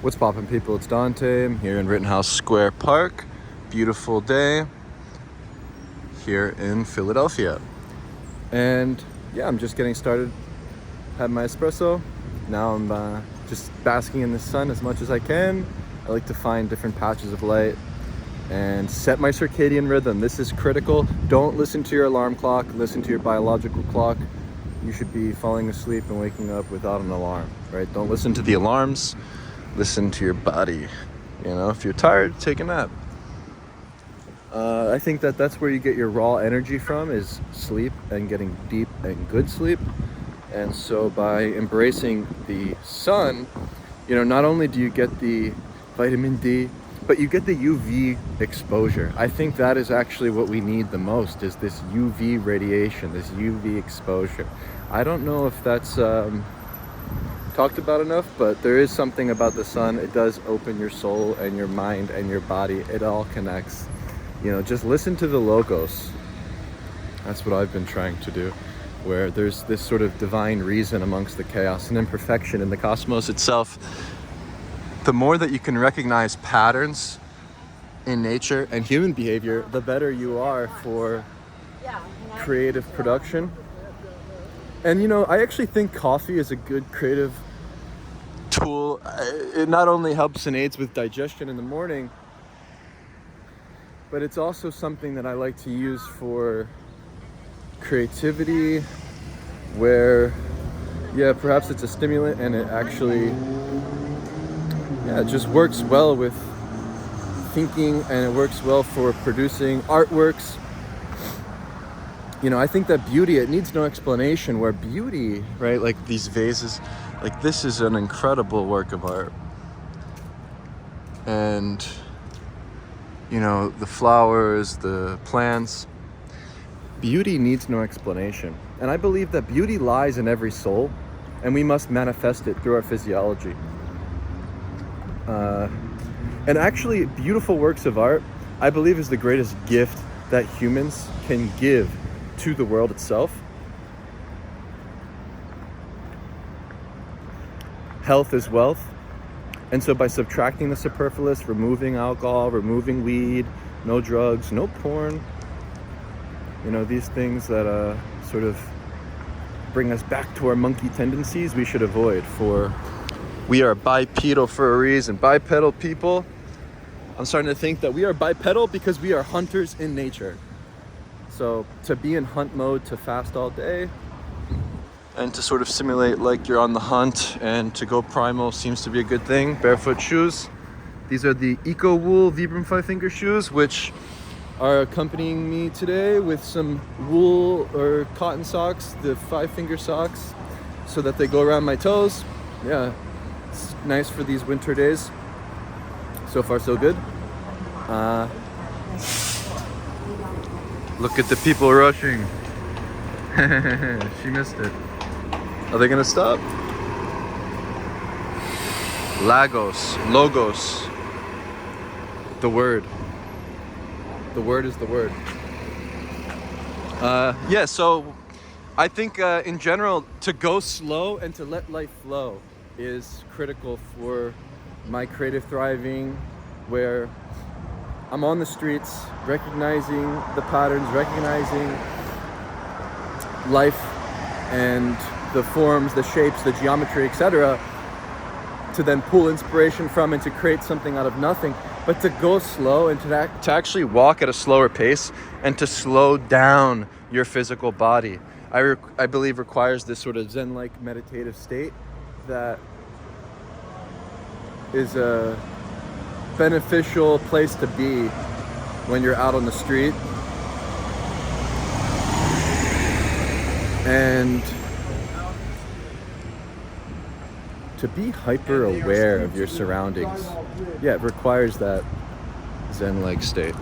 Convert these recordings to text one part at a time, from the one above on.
What's poppin', people? It's Dante. I'm here in Rittenhouse Square Park. Beautiful day here in Philadelphia. And yeah, I'm just getting started. Had my espresso. Now I'm just basking in the sun as much as I can. I like to find different patches of light and set my circadian rhythm. This is critical. Don't listen to your alarm clock. Listen to your biological clock. You should be falling asleep and waking up without an alarm, right? Don't listen to the alarms. Listen to your body. You know, if you're tired, take a nap. I think that's where you get your raw energy from, is sleep and getting deep and good sleep. And so by embracing the sun, you know, not only do you get the vitamin D, but you get the UV exposure. I think that is actually what we need the most, is this UV radiation, this UV exposure. I don't know if that's talked about enough, but there is something about the sun. It does open your soul and your mind and your body. It all connects. You know, just listen to the logos. That's what I've been trying to do, where there's this sort of divine reason amongst the chaos and imperfection in the cosmos itself. The more that you can recognize patterns in nature and human behavior, the better you are for creative production. And you know, I actually think coffee is a good creative tool. It not only helps and aids with digestion in the morning, but it's also something that I like to use for creativity, where, yeah, perhaps it's a stimulant and it actually, it just works well with thinking, and it works well for producing artworks. You know, I think that beauty, it needs no explanation, where beauty, right, like these vases, like this is an incredible work of art. And, you know, the flowers, the plants, beauty needs no explanation. And I believe that beauty lies in every soul, and we must manifest it through our physiology. And actually, beautiful works of art, I believe, is the greatest gift that humans can give to the world itself. Health is wealth. And so by subtracting the superfluous, removing alcohol, removing weed, no drugs, no porn, you know, these things that sort of bring us back to our monkey tendencies, we should avoid. For we are bipedal for a reason. Bipedal people, I'm starting to think that we are bipedal because we are hunters in nature. So to be in hunt mode, to fast all day, and to sort of simulate like you're on the hunt, and to go primal seems to be a good thing. Barefoot shoes. These are the Eco Wool Vibram 5-finger shoes, which are accompanying me today with some wool or cotton socks, the 5-finger socks, so that they go around my toes. Yeah, it's nice for these winter days. So far, so good. Look at the people rushing. She missed it. Are they gonna stop? Logos. The word. The word is the word. Yeah, so I think in general, to go slow and to let life flow is critical for my creative thriving, where I'm on the streets, recognizing the patterns, recognizing life and the forms, the shapes, the geometry, etc., to then pull inspiration from and to create something out of nothing. But to go slow and to actually walk at a slower pace and to slow down your physical body, I believe requires this sort of Zen-like meditative state that is a beneficial place to be when you're out on the street. And to be hyper aware of your surroundings, yeah, it requires that Zen-like state.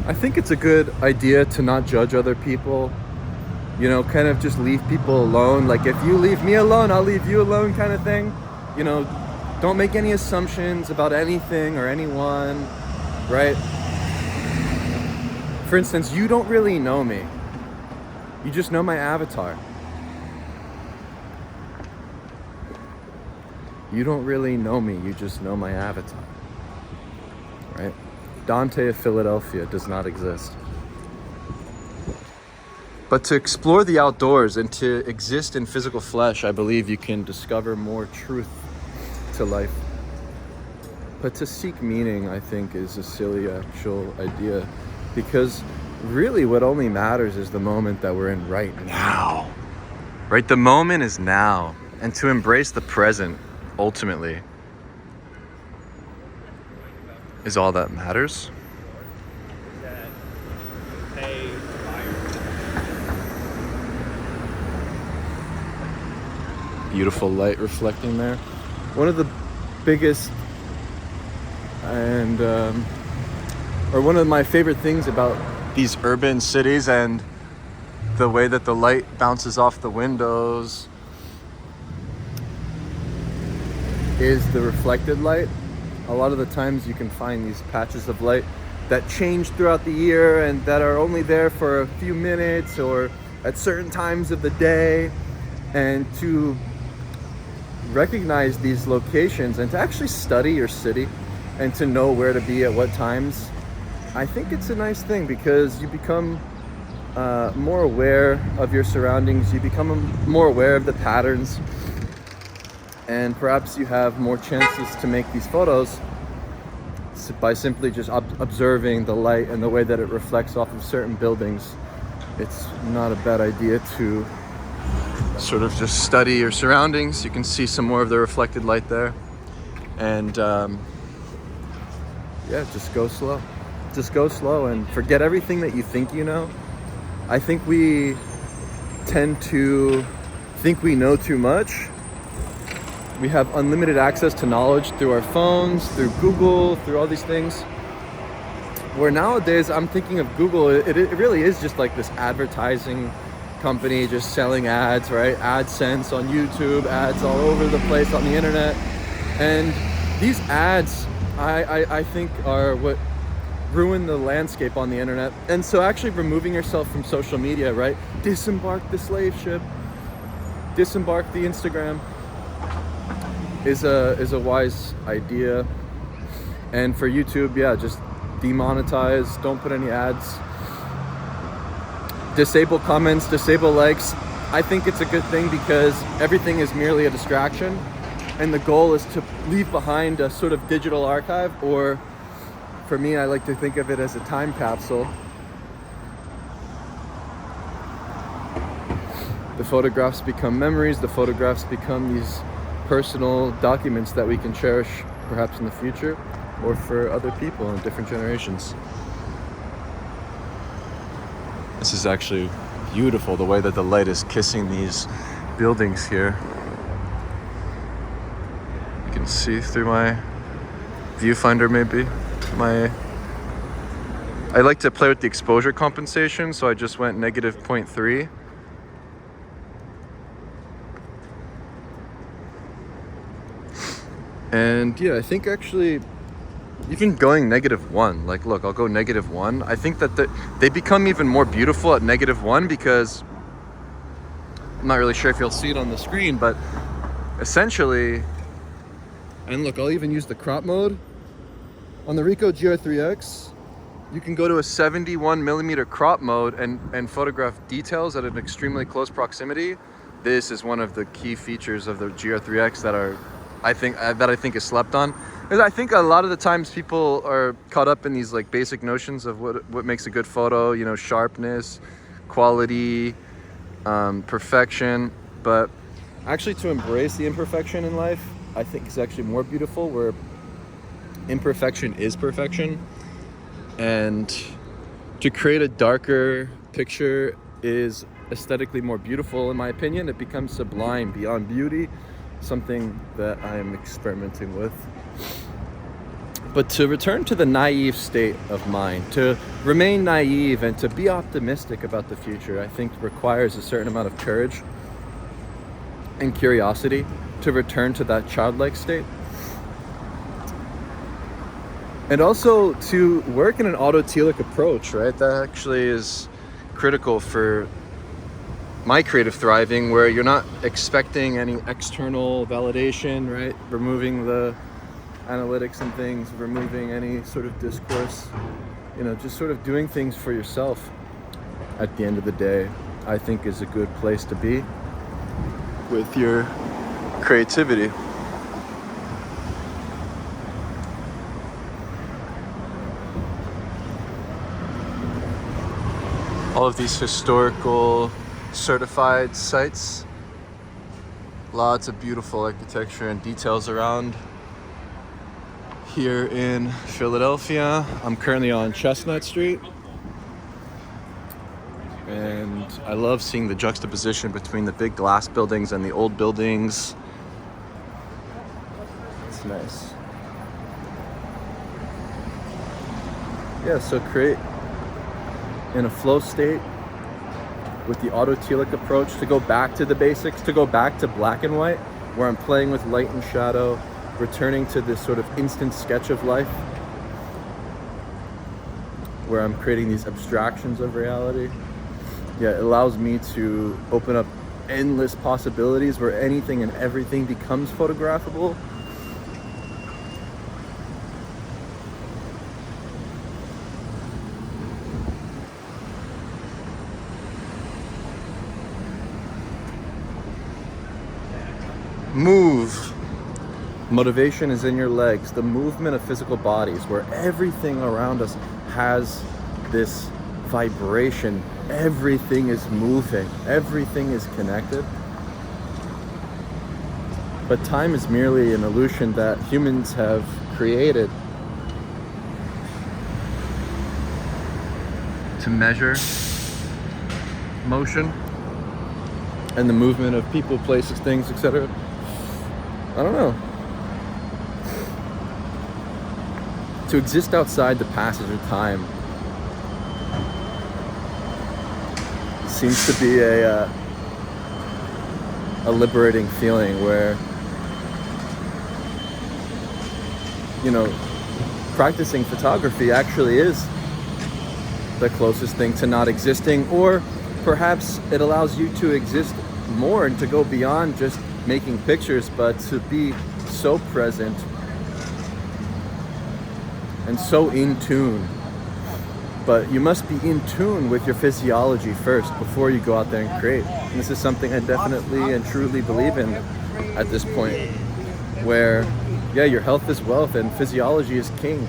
I think it's a good idea to not judge other people, you know, kind of just leave people alone. Like, if you leave me alone, I'll leave you alone kind of thing. You know, don't make any assumptions about anything or anyone, right? For instance, you don't really know me. You just know my avatar. You don't really know me, you just know my avatar. Right? Dante of Philadelphia does not exist. But to explore the outdoors and to exist in physical flesh, I believe you can discover more truth to life. But to seek meaning, I think, is a silly actual idea, because really what only matters is the moment that we're in right now. Right? The moment is now. And to embrace the present, ultimately, is all that matters. Beautiful light reflecting there. One of the biggest and or one of my favorite things about these urban cities and the way that the light bounces off the windows is the reflected light. A lot of the times you can find these patches of light that change throughout the year and that are only there for a few minutes or at certain times of the day. And to recognize these locations and to actually study your city and to know where to be at what times, I think it's a nice thing, because you become more aware of your surroundings, you become more aware of the patterns, and perhaps you have more chances to make these photos by simply just observing the light and the way that it reflects off of certain buildings. It's not a bad idea to sort of just study your surroundings. You can see some more of the reflected light there. And just go slow. Just go slow and forget everything that you think you know. I think we tend to think we know too much. We have unlimited access to knowledge through our phones, through Google, through all these things. Where nowadays I'm thinking of Google, it really is just like this advertising company just selling ads, right? AdSense on YouTube, ads all over the place on the internet. And these ads, I think, are what ruin the landscape on the internet. And so actually removing yourself from social media, right? Disembark the slave ship, disembark the Instagram is a wise idea. And for YouTube, just demonetize, don't put any ads. Disable comments, disable likes. I think it's a good thing because everything is merely a distraction, and the goal is to leave behind a sort of digital archive, or for me, I like to think of it as a time capsule. The photographs become memories, the photographs become these personal documents that we can cherish perhaps in the future or for other people in different generations. This is actually beautiful, the way that the light is kissing these buildings here. You can see through my viewfinder maybe. I like to play with the exposure compensation, so I just went negative 0.3. And I think actually even going -1, like look, I'll go -1. I think that they become even more beautiful at -1 because I'm not really sure if you'll see it on the screen, but essentially, and look, I'll even use the crop mode. On the Ricoh GR3X, you can go to a 71mm crop mode and photograph details at an extremely close proximity. This is one of the key features of the GR3X that I think is slept on. Because I think a lot of the times people are caught up in these like basic notions of what makes a good photo, sharpness, quality, perfection. But actually to embrace the imperfection in life, I think is actually more beautiful, where imperfection is perfection. And to create a darker picture is aesthetically more beautiful, in my opinion. It becomes sublime beyond beauty, something that I am experimenting with. But to return to the naive state of mind, to remain naive and to be optimistic about the future, I think requires a certain amount of courage and curiosity to return to that childlike state. And also to work in an autotelic approach, right? That actually is critical for my creative thriving, where you're not expecting any external validation, right? Removing the analytics and things, removing any sort of discourse, just sort of doing things for yourself at the end of the day, I think is a good place to be with your creativity. All of these historical certified sites, lots of beautiful architecture and details around here in Philadelphia. I'm currently on Chestnut Street, and I love seeing the juxtaposition between the big glass buildings and the old buildings. It's nice. Yeah, so create in a flow state with the autotelic approach, to go back to the basics, to go back to black and white, where I'm playing with light and shadow, returning to this sort of instant sketch of life, where I'm creating these abstractions of reality. Yeah, it allows me to open up endless possibilities where anything and everything becomes photographable. Move. Motivation is in your legs, the movement of physical bodies, where everything around us has this vibration. Everything is moving, everything is connected. But time is merely an illusion that humans have created to measure motion and the movement of people, places, things, etc. I don't know. To exist outside the passage of time seems to be a liberating feeling, where, practicing photography actually is the closest thing to not existing, or perhaps it allows you to exist more and to go beyond just making pictures, but to be so present and so in tune. But you must be in tune with your physiology first before you go out there and create. And this is something I definitely and truly believe in at this point, where, your health is wealth and physiology is king.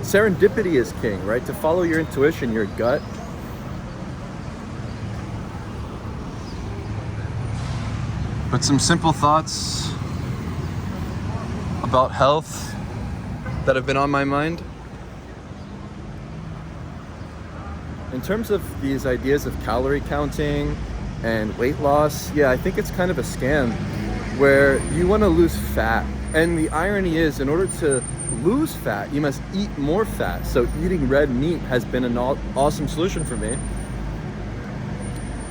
Serendipity is king, right? To follow your intuition, your gut. But some simple thoughts about health that have been on my mind. In terms of these ideas of calorie counting and weight loss, I think it's kind of a scam, where you want to lose fat. And the irony is, in order to lose fat, you must eat more fat. So eating red meat has been an awesome solution for me.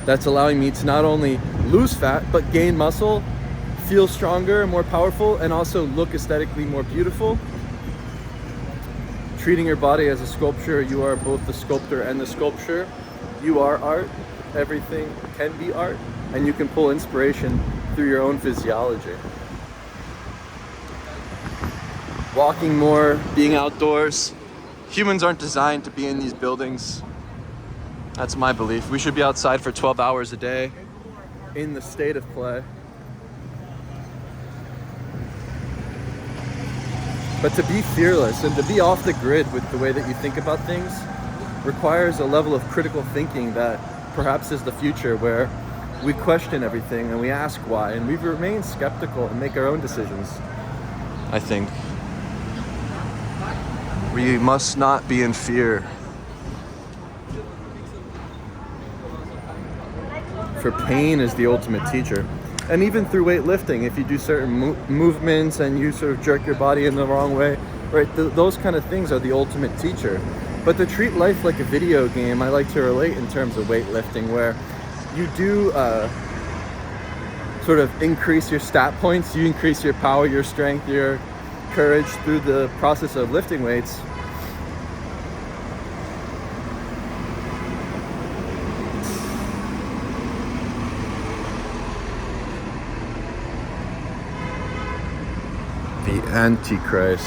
That's allowing me to not only lose fat, but gain muscle, feel stronger and more powerful, and also look aesthetically more beautiful. Treating your body as a sculpture, you are both the sculptor and the sculpture. You are art. Everything can be art, and you can pull inspiration through your own physiology. Walking more, being outdoors. Humans aren't designed to be in these buildings. That's my belief. We should be outside for 12 hours a day in the state of play. But to be fearless and to be off the grid with the way that you think about things requires a level of critical thinking that perhaps is the future, where we question everything and we ask why, and we remain skeptical and make our own decisions. I think we must not be in fear. For pain is the ultimate teacher. And even through weightlifting, if you do certain movements and you sort of jerk your body in the wrong way, right, those kind of things are the ultimate teacher. But to treat life like a video game, I like to relate in terms of weightlifting, where you do sort of increase your stat points, you increase your power, your strength, your courage through the process of lifting weights. The Antichrist.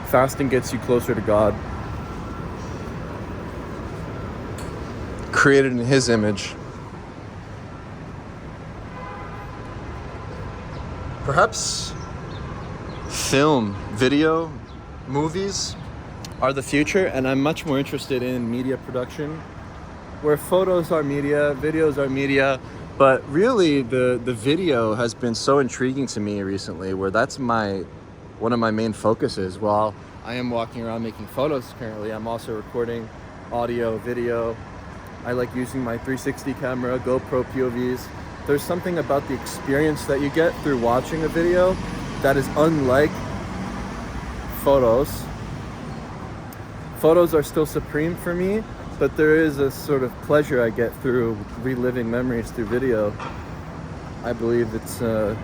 Fasting gets you closer to God. Created in His image. Perhaps film, video, movies are the future, and I'm much more interested in media production, where photos are media, videos are media, but really the video has been so intriguing to me recently, where that's one of my main focuses. While I am walking around making photos currently, I'm also recording audio, video. I like using my 360 camera, GoPro POVs. There's something about the experience that you get through watching a video that is unlike photos. Photos are still supreme for me, but there is a sort of pleasure I get through reliving memories through video. I believe it's a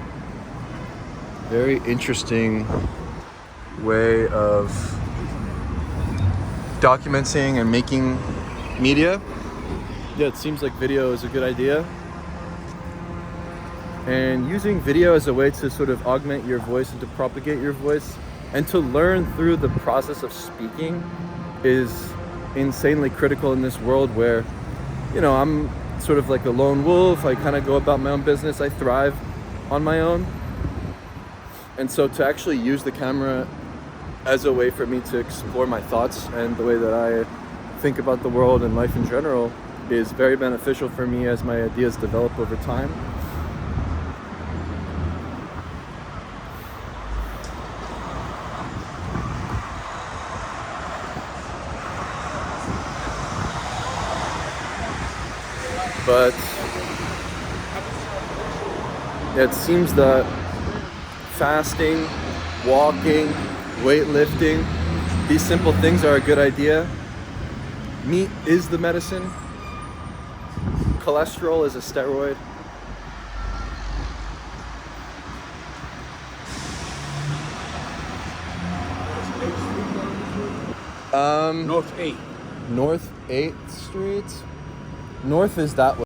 very interesting way of documenting and making media. Yeah, it seems like video is a good idea. And using video as a way to sort of augment your voice and to propagate your voice and to learn through the process of speaking is insanely critical in this world where, you know, I'm sort of like a lone wolf. I kind of go about my own business. I thrive on my own. And so to actually use the camera as a way for me to explore my thoughts and the way that I think about the world and life in general is very beneficial for me as my ideas develop over time. But it seems that fasting, walking, weightlifting, these simple things are a good idea. Meat is the medicine. Cholesterol is a steroid. North 8th. North 8th Street. North is that way.